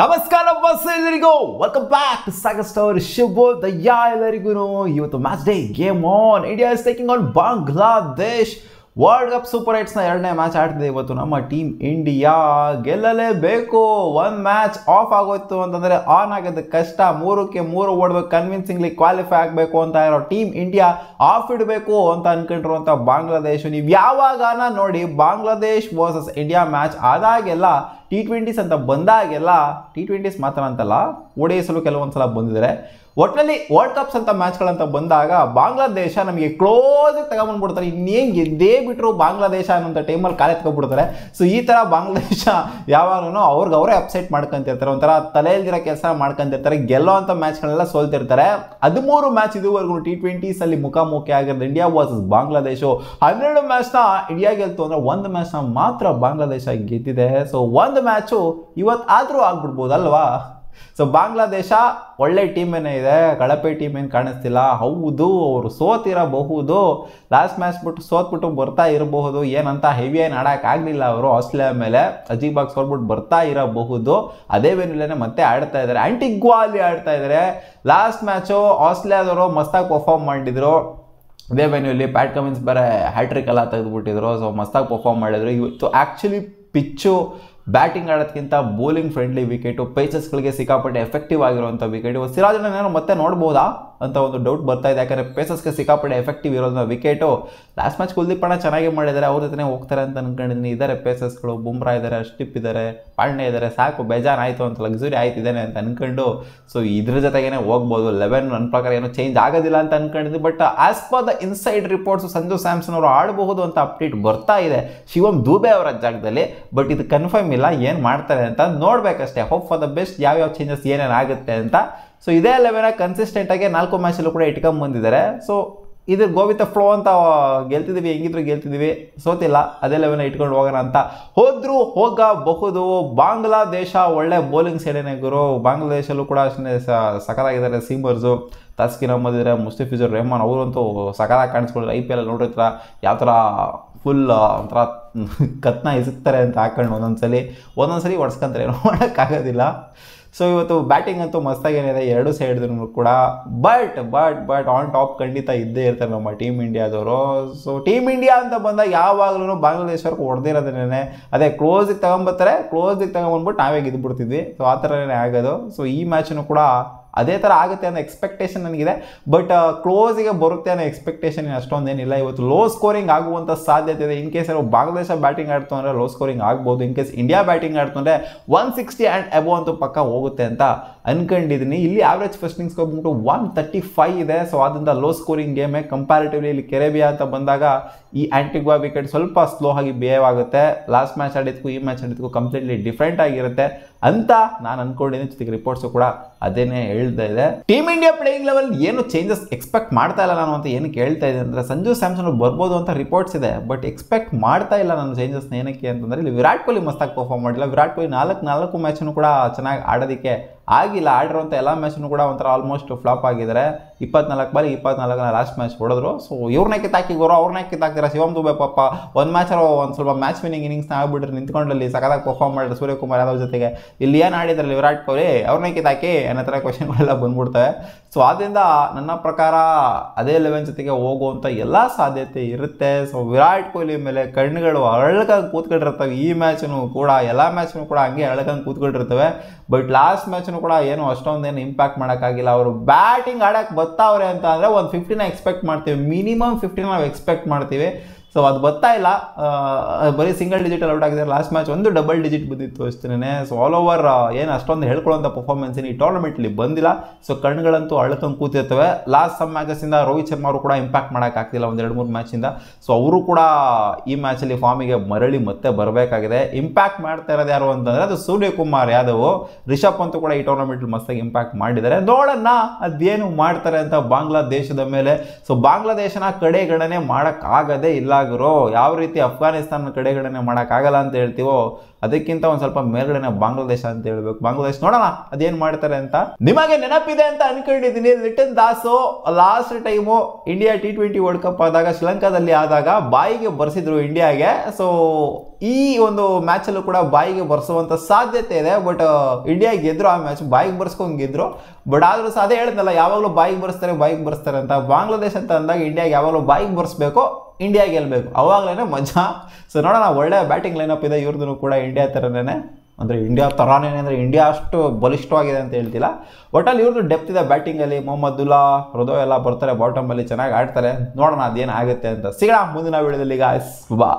ನಮಸ್ಕಾರ ಬಸ್ ಎಲ್ಲರಿಗೂ welcome back to Sagar store ಶುಭೋದಯ ಎಲ್ಲರಿಗೂ ಇವತ್ತು match day game on India is taking on Bangladesh world cup super ಏಟ್ಸ್ನ ಎರಡನೇ ಮ್ಯಾಚ್ ಆಡ್ತಿದೆ ಇವತ್ತು ನಮ್ಮ ಟೀಮ್ ಇಂಡಿಯಾ ಗೆಲ್ಲಲೇಬೇಕು. ಒಂದು ಮ್ಯಾಚ್ ಆಫ್ ಆಗೋಯ್ತು ಅಂತಂದರೆ ಆನ್ ಆಗೋದು ಕಷ್ಟ. 3ಕ್ಕೆ 3 ಹೊಡೆದು ಕನ್ವಿನ್ಸಿಂಗ್ಲಿ ಕ್ವಾಲಿಫೈ ಆಗಬೇಕು ಅಂತ ಇರೋ ಟೀಮ್ ಇಂಡಿಯಾ ಆಫ್ ಇಡಬೇಕು ಅಂತ ಅನ್ಕೊಂಡಿರುವಂಥ ಬಾಂಗ್ಲಾದೇಶ್, ನೀವು ಯಾವಾಗನ ನೋಡಿ ಬಾಂಗ್ಲಾದೇಶ್ ವರ್ಸಸ್ ಇಂಡಿಯಾ ಮ್ಯಾಚ್ ಆದಾಗೆಲ್ಲ T20s ಅಂತ ಬಂದಾಗೆಲ್ಲ T20s ಮಾತ್ರ ಅಂತಲ್ಲ ODIಸಲ್ಲೂ ಕೆಲವೊಂದ್ಸಲ ಬಂದಿದ್ದಾರೆ. ಒಟ್ಟಿನಲ್ಲಿ ವರ್ಲ್ಡ್ ಕಪ್ಸ್ ಅಂತ ಮ್ಯಾಚ್ಗಳಂತ ಬಂದಾಗ ಬಾಂಗ್ಲಾದೇಶ ನಮಗೆ ಕ್ಲೋಸಾಗಿ ತಗೊಂಡ್ಬಂದ್ಬಿಡ್ತಾರೆ. ಇನ್ನೇನು ಗೆದ್ದೇ ಬಿಟ್ಟರು ಬಾಂಗ್ಲಾದೇಶ ಅನ್ನೋಂಥ ಟೈಮಲ್ಲಿ ಕಾಲು ಎತ್ಕೊಬಿಡ್ತಾರೆ. ಸೊ ಈ ಥರ ಬಾಂಗ್ಲಾದೇಶ ಯಾವಾಗಲೂ ಅವರೇ ಅಪ್ಸೆಟ್ ಮಾಡ್ಕೊಂತಿರ್ತಾರೆ, ಒಂಥರ ತಲೆಯಲ್ದಿರೋ ಕೆಲಸ ಮಾಡ್ಕೊಂತಿರ್ತಾರೆ. ಗೆಲ್ಲೋ ಅಂಥ ಮ್ಯಾಚ್ಗಳೆಲ್ಲ ಸೋಲ್ತಿರ್ತಾರೆ. 13 ಮ್ಯಾಚ್ ಇದುವರೆಗೂ T20ಸಲ್ಲಿ ಮುಖಾಮುಖಿ ಆಗಿರೋದು ಇಂಡಿಯಾ ವರ್ಸಸ್ ಬಾಂಗ್ಲಾದೇಶು. 12 ಮ್ಯಾಚ್ನ ಇಂಡಿಯಾ ಗೆಲ್ತು ಅಂದರೆ 1 ಮ್ಯಾಚ್ನ ಮಾತ್ರ ಬಾಂಗ್ಲಾದೇಶ ಗೆದ್ದಿದೆ. ಸೊ 1 ಮ್ಯಾಚು ಇವತ್ತಾದರೂ ಆಗ್ಬಿಡ್ಬೋದಲ್ವಾ. ಸೊ ಬಾಂಗ್ಲಾದೇಶ ಒಳ್ಳೆ ಟೀಮೇನೇ ಇದೆ, ಕಳಪೆ ಟೀಮ್ ಏನು ಕಾಣಿಸ್ತಿಲ್ಲ. ಹೌದು, ಅವರು ಸೋತಿರಬಹುದು, ಲಾಸ್ಟ್ ಮ್ಯಾಚ್ ಸೋತ್ಬಿಟ್ಟು ಬರ್ತಾ ಇರಬಹುದು. ಏನಂತ ಹೆವಿ ಏನು ಆಡೋಕ್ಕಾಗಲಿಲ್ಲ ಅವರು ಆಸ್ಟ್ರೇಲಿಯಾ ಮೇಲೆ, ಅಜೀಬಾಗಿ ಸೋಲ್ಬಿಟ್ಟು ಬರ್ತಾ ಇರಬಹುದು. ಅದೇ ವೇಳೆನೇ ಮತ್ತೆ ಆಡ್ತಾ ಇದ್ದಾರೆ, ಆಂಟಿಗ್ವಾಲಿ ಆಡ್ತಾ ಇದ್ದಾರೆ. ಲಾಸ್ಟ್ ಮ್ಯಾಚು ಆಸ್ಟ್ರೇಲಿಯಾದವರು ಮಸ್ತಾಗಿ ಪರ್ಫಾರ್ಮ್ ಮಾಡಿದ್ರು. ಅದೇ ವೆನ್ಯೂಲಿ ಪ್ಯಾಟ್ ಕಮಿನ್ಸ್ ಬೇರೆ ಹ್ಯಾಟ್ರಿಕ್ ಎಲ್ಲ ತೆಗೆದುಬಿಟ್ಟಿದ್ರು. ಸೊ ಮಸ್ತಾಗಿ ಪರ್ಫಾರ್ಮ್ ಮಾಡಿದ್ರು. ಇವತ್ತು ಆ್ಯಕ್ಚುಲಿ ಪಿಚ್ಚು ಬ್ಯಾಟಿಂಗ್ ಆಡೋದಕ್ಕಿಂತ ಬೌಲಿಂಗ್ ಫ್ರೆಂಡ್ಲಿ ವಿಕೆಟು, ಪೇಸರ್ಸ್ಗಳಿಗೆ ಸಿಕ್ಕಾಪಟ್ಟೆ ಎಫೆಕ್ಟಿವ್ ಆಗಿರುವಂಥ ವಿಕೆಟು. ಸಿರಾಜನ್ನು ಮತ್ತೆ ನೋಡ್ಬೋದಾ ಅಂತ ಒಂದು ಡೌಟ್ ಬರ್ತಾ ಇದೆ, ಯಾಕಂದರೆ ಪೇಸರ್ಸ್ಗೆ ಸಿಕ್ಕಾಪಟ್ಟೆ ಎಫೆಕ್ಟಿವ್ ಇರೋದನ್ನ ವಿಕೆಟು. ಲಾಸ್ಟ್ ಮ್ಯಾಚ್ ಕುಲ್ದೀಪ್ ಅಣ್ಣ ಚೆನ್ನಾಗಿ ಮಾಡಿದ್ದಾರೆ, ಅವ್ರ ಜೊತೆ ಹೋಗ್ತಾರೆ ಅಂತ ಅನ್ಕೊಂಡಿದ್ದೀನಿ. ಇದ್ದಾರೆ ಪೇಸರ್ಸ್ಗಳು, ಬುಮ್ರಾ ಇದ್ದಾರೆ, ಅಶ್ಟಿಪ್ ಇದ್ದಾರೆ, ಪಾಂಡೆ ಇದ್ದಾರೆ. ಸಾಕು ಬೇಜಾರು ಆಯಿತು ಅಂತ, ಲಕ್ಸುರಿ ಆಯ್ತಿದ್ದಾನೆ ಅಂತ ಅನ್ಕೊಂಡು ಸೊ ಇದ್ರ ಜೊತೆಗೇ ಹೋಗ್ಬೋದು. 11 ನನ್ನ ಪ್ರಕಾರ ಏನೂ ಚೇಂಜ್ ಆಗೋದಿಲ್ಲ ಅಂತ ಅನ್ಕೊಂಡಿದ್ದೆ. But as per the inside reports Sanju Samson ಅವರು ಆಡಬಹುದು ಅಂತ ಅಪ್ಡೇಟ್ ಬರ್ತಾ ಇದೆ ಶಿವಮ್ ದೂಬೆ ಅವರ ಜಾಗದಲ್ಲಿ. ಬಟ್ ಇದು ಕನ್ಫರ್ಮ್ ಇಲ್ಲ, ಏನು ಮಾಡ್ತಾರೆ ಅಂತ ನೋಡ್ಬೇಕಷ್ಟೇ. ಹೋಪ್ ಫಾರ್ ದ ಬೆಸ್ಟ್, ಯಾವ್ಯಾವ ಚೇಂಜಸ್ ಏನೇನು ಆಗುತ್ತೆ ಅಂತ. ಸೊ ಇದೇ 11 ಕನ್ಸಿಸ್ಟೆಂಟಾಗಿ 4 ಮ್ಯಾಚಲ್ಲೂ ಕೂಡ ಇಟ್ಕೊಂಬಂದಿದ್ದಾರೆ. ಸೊ ಇದು ಗೋವಿತ ಫ್ಲೋ ಅಂತ ಗೆಲ್ತಿದ್ದೀವಿ, ಹೆಂಗಿದ್ರು ಗೆಲ್ತಿದ್ದೀವಿ, ಸೋತಿಲ್ಲ, ಅದೇ 11 ಇಟ್ಕೊಂಡು ಹೋಗೋಣ ಅಂತ ಹೋದರೂ ಹೋಗಬಹುದು. ಬಾಂಗ್ಲಾದೇಶ ಒಳ್ಳೆ ಬೌಲಿಂಗ್ ಸೈಡೇನೆ ಗುರು. ಬಾಂಗ್ಲಾದೇಶಲ್ಲೂ ಕೂಡ ಅಷ್ಟೇ ಸಖತ್ತಾಗಿದ್ದಾರೆ ಸೀಮರ್ಸು. ತಾಸ್ಕಿನ್ ಅಹ್ಮದ್ ಇದ್ದಾರೆ, ಮುಸ್ತಫಿಜುರ್ ರೆಹಮಾನ್, ಅವರಂತೂ ಸಖತ್ತಾಗಿ ಕಾಣಿಸ್ಕೊಳ್ಳಿ. IPL ನೋಡಿರ್ತಾರ ಯಾವ ಥರ ಫುಲ್ ಒಂಥರ ಕತ್ನ ಇಸುಕ್ತಾರೆ ಅಂತ ಹಾಕೊಂಡು ಒಂದೊಂದ್ಸಲಿ ಹೊಡ್ಸ್ಕೊಂತಾರೆ, ಏನೋ ಮಾಡೋಕ್ಕಾಗೋದಿಲ್ಲ. ಸೊ ಇವತ್ತು ಬ್ಯಾಟಿಂಗ್ ಅಂತೂ ಮಸ್ತಾಗೇನಿದೆ ಎರಡು ಸೈಡ್ದು ಕೂಡ. ಬಟ್ ಆನ್ ಟಾಪ್ ಖಂಡಿತ ಇದ್ದೇ ಇರ್ತಾರೆ ನಮ್ಮ ಟೀಮ್ ಇಂಡಿಯಾದವರು. ಸೊ ಟೀಮ್ ಇಂಡಿಯಾ ಅಂತ ಬಂದಾಗ ಯಾವಾಗಲೂ ಬಾಂಗ್ಲಾದೇಶವ್ರಿಗೆ ಹೊಡೆದಿರೋದೇನೆ ಅದೇ ಕ್ಲೋಸಿಗೆ ತಗೊಂಬರ್ತಾರೆ, ಕ್ಲೋಸಿಗೆ ತಗೊಂಬಂದ್ಬಿಟ್ಟು ನಾವೇ ಗೆದ್ದುಬಿಡ್ತಿದ್ವಿ. ಸೊ ಆ ಥರನೇ ಆಗೋದು. ಸೊ ಈ ಮ್ಯಾಚನ್ನು ಕೂಡ ಅದೇ ಥರ ಆಗುತ್ತೆ ಅನ್ನೋ ಎಕ್ಸ್ಪೆಕ್ಟೇಷನ್ ನನಗಿದೆ. ಬಟ್ ಕ್ಲೋಸಿಗೆ ಬರುತ್ತೆ ಅನ್ನೋ ಎಕ್ಸ್ಪೆಕ್ಟೇಷನ್ ಅಷ್ಟೊಂದೇನಿಲ್ಲ. ಇವತ್ತು ಲೋ ಸ್ಕೋರಿಂಗ್ ಆಗುವಂಥ ಸಾಧ್ಯತೆ ಇದೆ. ಇನ್ ಕೇಸ್ ಬಾಂಗ್ಲಾದೇಶ ಬ್ಯಾಟಿಂಗ್ ಆಡ್ತು ಅಂದರೆ ಲೋ ಸ್ಕೋರಿಂಗ್ ಆಗ್ಬೋದು. ಇನ್ ಕೇಸ್ ಇಂಡಿಯಾ ಬ್ಯಾಟಿಂಗ್ ಆಡ್ತು ಅಂದರೆ 160 ಆ್ಯಂಡ್ ಅಬೋ ಅಂತೂ ಪಕ್ಕ ಹೋಗುತ್ತೆ ಅಂತ ಅನ್ಕೊಂಡಿದ್ದೀನಿ. ಇಲ್ಲಿ ಆವ್ರೇಜ್ ಫಸ್ಟಿಂಗ್ಸ್ ಹೋಗ್ಬಿಟ್ಟು 135 ಇದೆ. ಸೊ ಅದರಿಂದ ಲೋ ಸ್ಕೋರಿಂಗ್ ಗೇಮೇ. ಕಂಪ್ಯಾರಿಟಿವ್ಲಿ ಇಲ್ಲಿ ಕೆರೆಬಿಯಾ ಅಂತ ಬಂದಾಗ ಈ ಆಂಟಿಗ್ವಾ ವಿಕೆಟ್ ಸ್ವಲ್ಪ ಸ್ಲೋ ಆಗಿ ಬಿಹೇವ್ ಆಗುತ್ತೆ. ಲಾಸ್ಟ್ ಮ್ಯಾಚ್ ಆಡಿದ್ಕು ಈ ಮ್ಯಾಚ್ ಆಡಿದ್ಕು ಕಂಪ್ಲೀಟ್ಲಿ ಡಿಫ್ರೆಂಟ್ ಆಗಿರುತ್ತೆ ಅಂತ ನಾನು ಅನ್ಕೊಂಡಿದ್ದೀನಿ. ಜೊತೆಗೆ ರಿಪೋರ್ಟ್ಸು ಕೂಡ ಅದೇನೇ ಹೇಳ್ತಾ ಇದೆ. ಟೀಮ್ ಇಂಡಿಯಾ ಪ್ಲೇಯಿಂಗ್ ಲೆವೆಲ್ ಏನು ಚೇಂಜಸ್ ಎಕ್ಸ್ಪೆಕ್ಟ್ ಮಾಡ್ತಾ ಇಲ್ಲ ನಾನು ಅಂತ ಏನಕ್ಕೆ ಹೇಳ್ತಾ ಇದೆ ಅಂದರೆ, ಸಂಜು ಸ್ಯಾಮ್ಸನ್ ಬರ್ಬೋದು ಅಂತ ರಿಪೋರ್ಟ್ಸ್ ಇದೆ, ಬಟ್ ಎಕ್ಸ್ಪೆಕ್ಟ್ ಮಾಡ್ತಾ ಇಲ್ಲ ನಾನು ಚೇಂಜಸ್ನ. ಏನಕ್ಕೆ ಅಂತಂದರೆ ಇಲ್ಲಿ ವಿರಾಟ್ ಕೊಹ್ಲಿ ಮಸ್ತಾಗಿ ಪರ್ಫಾರ್ಮ್ ಮಾಡಿಲ್ಲ. ವಿರಾಟ್ ಕೊಹ್ಲಿ 4 ಮ್ಯಾಚನ್ನು ಕೂಡ ಚೆನ್ನಾಗಿ ಆಡೋದಕ್ಕೆ ಆಗಿಲ್ಲ. ಆಡಿರೋಂಥ ಎಲ್ಲ ಮ್ಯಾಚನ್ನು ಕೂಡ ಒಂಥರ ಆಲ್ಮೋಸ್ಟ್ ಫ್ಲಾಪ್ ಆಗಿದ್ದಾರೆ. 24 ಬಾರಿ 24ನ ಲಾಸ್ಟ್ ಮ್ಯಾಚ್ ಹೊಡೆದ್ರು. ಸೊ ಇವ್ರನ್ನೇ ಕಿತ್ತಾಕಿಗೋರು, ಅವ್ರನ್ನೇ ಕಿತ್ತಾಕ್ತಾರೆ. ಶಿವಮ್ ದುಬೆ ಪಾಪ ಒಂದು ಮ್ಯಾಚರು ಒಂದು ಸ್ವಲ್ಪ ಮ್ಯಾಚ್ ವಿನಿಂಗ್ ಇನ್ನಿಂಗ್ಸ್ನ ಆಗ್ಬಿಟ್ರೆ ನಿಂತ್ಕೊಂಡಲ್ಲಿ ಸಖತ್ತಾಗಿ ಪರ್ಫಾರ್ಮ್ ಮಾಡಿದ್ರು ಸೂರ್ಯಕುಮಾರ್ ಯಾದವ್ ಜೊತೆಗೆ. ಇಲ್ಲಿ ಏನು ಆಡಿದ್ರಲ್ಲಿ ವಿರಾಟ್ ಕೊಹ್ಲಿ, ಅವ್ರನ್ನೇ ಕಿತ್ತಾಕಿ ಅನ್ನೋ ಥರ ಕ್ವಶನ್ಗಳೆಲ್ಲ ಬಂದ್ಬಿಡ್ತವೆ. ಸೊ ಆದ್ದರಿಂದ ನನ್ನ ಪ್ರಕಾರ ಅದೇ 11 ಜೊತೆಗೆ ಹೋಗುವಂಥ ಎಲ್ಲ ಸಾಧ್ಯತೆ ಇರುತ್ತೆ. ಸೊ ವಿರಾಟ್ ಕೊಹ್ಲಿ ಮೇಲೆ ಕಣ್ಣುಗಳು ಅರಳ್ಕಂಗೆ ಕೂತ್ಕೊಂಡಿರ್ತವೆ. ಈ ಮ್ಯಾಚನ್ನು ಕೂಡ ಎಲ್ಲ ಮ್ಯಾಚ್ನು ಕೂಡ ಹಂಗೆ ಅರಳ್ಕಂಗೆ ಕೂತ್ಕೊಂಡಿರ್ತವೆ. ಬಟ್ ಲಾಸ್ಟ್ ಮ್ಯಾಚ್ನು ಕೂಡ ಏನು ಅಷ್ಟೊಂದೇನು ಇಂಪ್ಯಾಕ್ಟ್ ಮಾಡೋಕ್ಕಾಗಿಲ್ಲ. ಅವರು ಬ್ಯಾಟಿಂಗ್ ಆಡೋಕ್ಕೆ ಬರ್ತಾವ್ರೆ ಅಂತ ಅಂದರೆ ಒಂದು 50ನ ಎಕ್ಸ್ಪೆಕ್ಟ್ ಮಾಡ್ತೀವಿ, ಮಿನಿಮಮ್ 50 ನಾವು ಎಕ್ಸ್ಪೆಕ್ಟ್ ಮಾಡ್ತೀವಿ. ಸೊ ಅದು ಬರ್ತಾ ಇಲ್ಲ, ಬರೀ ಸಿಂಗಲ್ ಡಿಜಿಟಲ್ಲಿ ಔಟ್ ಆಗಿದ್ದಾರೆ. ಲಾಸ್ಟ್ ಮ್ಯಾಚ್ ಒಂದು ಡಬಲ್ ಡಿಜಿಟ್ ಬಂದಿತ್ತು ಅಷ್ಟೇ. ಸೊ ಆಲ್ ಓವರ್ ಏನು ಅಷ್ಟೊಂದು ಹೇಳ್ಕೊಳ್ಳೋಂಥ ಪರ್ಫಾರ್ಮೆನ್ಸ್ ಈ ಟೂರ್ನಮೆಂಟಲ್ಲಿ ಬಂದಿಲ್ಲ. ಸೊ ಕಣ್ಣುಗಳಂತೂ ಅಳ್ಕೊಂಡು ಕೂತಿರ್ತವೆ. ಲಾಸ್ಟ್ ಸಮ್ ಮ್ಯಾಚಸ್ಸಿಂದ ರೋಹಿತ್ ಶರ್ಮಾ ಅವರು ಕೂಡ ಇಂಪ್ಯಾಕ್ಟ್ ಮಾಡೋಕ್ಕಾಗ್ತಿಲ್ಲ ಒಂದು 2-3 ಮ್ಯಾಚಿಂದ. ಸೊ ಅವರು ಕೂಡ ಈ ಮ್ಯಾಚಲ್ಲಿ ಫಾರ್ಮಿಗೆ ಮರಳಿ ಮತ್ತೆ ಬರಬೇಕಾಗಿದೆ. ಇಂಪ್ಯಾಕ್ಟ್ ಮಾಡ್ತಾ ಇರೋದು ಯಾರು ಅಂತಂದರೆ ಅದು ಸೂರ್ಯಕುಮಾರ್ ಯಾದವ್. ರಿಷಬ್ ಅಂತೂ ಕೂಡ ಈ ಟೂರ್ನಮೆಂಟಲ್ಲಿ ಮಸ್ತಾಗಿ ಇಂಪ್ಯಾಕ್ಟ್ ಮಾಡಿದ್ದಾರೆ. ನೋಡೋಣ ಅದೇನು ಮಾಡ್ತಾರೆ ಅಂತ ಬಾಂಗ್ಲಾದೇಶದ ಮೇಲೆ. ಸೊ ಬಾಂಗ್ಲಾದೇಶನ ಕಡೆಗಣನೆ ಮಾಡೋಕ್ಕಾಗದೇ ಇಲ್ಲ ಗುರು. ಯಾವ ರೀತಿ ಅಫ್ಘಾನಿಸ್ತಾನ ಕಡೆಗಡೆನೆ ಮಾಡೋಕ್ಕಾಗಲ್ಲ ಅಂತ ಹೇಳ್ತೀವೋ ಅದಕ್ಕಿಂತ ಒಂದು ಸ್ವಲ್ಪ ಮೇಲ್ಗಡೆನೆ ಬಾಂಗ್ಲಾದೇಶ ಅಂತ ಹೇಳ್ಬೇಕು. ಬಾಂಗ್ಲಾದೇಶ ನೋಡೋಣ ಅದೇನು ಮಾಡ್ತಾರೆ ಅಂತ. ನಿಮಗೆ ನೆನಪಿದೆ ಅಂತ ಅನ್ಕೊಂಡಿದ್ದೀನಿ, Litton Das last time India T20 world cup ಆದಾಗ ಶ್ರೀಲಂಕಾದಲ್ಲಿ ಆದಾಗ ಬಾಯಿಗೆ ಬರ್ಸಿದ್ರು ಇಂಡಿಯಾಗೆ. ಸೊ ಈ ಒಂದು ಮ್ಯಾಚಲ್ಲೂ ಕೂಡ ಬಾಯಿಗೆ ಬರ್ಸುವಂಥ ಸಾಧ್ಯತೆ ಇದೆ. ಬಟ್ ಇಂಡಿಯಾ ಗೆದ್ರು ಆ ಮ್ಯಾಚ್, ಬಾಯಿಗೆ ಬರ್ಸ್ಕೊಂಡು ಗೆದ್ರು. ಬಟ್ ಆದರೂ ಸಹ ಅದೇ ಹೇಳಿದ್ನಲ್ಲ, ಯಾವಾಗಲೂ ಬಾಯಿಗೆ ಬರ್ಸ್ತಾರೆ ಅಂತ. ಬಾಂಗ್ಲಾದೇಶ ಅಂತ ಅಂದಾಗ ಇಂಡಿಯಾಗೆ ಯಾವಾಗಲೂ ಬಾಯಿಗೆ ಬರ್ಸ್ಬೇಕು, ಇಂಡಿಯಾ ಗೆಲ್ಲಬೇಕು, ಅವಾಗಲೇ ಮಜಾ. ಸೊ ನೋಡೋಣ, ಒಳ್ಳೆ ಬ್ಯಾಟಿಂಗ್ ಲೈನಪ್ ಇದೆ ಇವ್ರದ್ದು ಕೂಡ ಇಂಡಿಯಾ ಥರನೇ. ಅಂದರೆ ಇಂಡಿಯಾ ಥರಾನೇ ಅಂದರೆ ಇಂಡಿಯಾ ಅಷ್ಟು ಬಲಿಷ್ಠವಾಗಿದೆ ಅಂತ ಹೇಳ್ತಿಲ್ಲ. ಒಟ್ಟಲ್ಲಿ ಇವ್ರದ್ದು ಡೆಪ್ತ್ ಇದೆ ಬ್ಯಾಟಿಂಗಲ್ಲಿ. ಮೊಹಮ್ಮದುಲ್ಲಾ, ಹೃದಯ ಎಲ್ಲ ಬರ್ತಾರೆ ಬಾಟಮಲ್ಲಿ, ಚೆನ್ನಾಗಿ ಆಡ್ತಾರೆ. ನೋಡೋಣ ಅದೇನು ಆಗುತ್ತೆ ಅಂತ. ಸಿಗೋಣ ಮುಂದಿನ ವಿಡಿಯೋದಲ್ಲಿ ಗಾಯ್ಸ್, ಬಾ.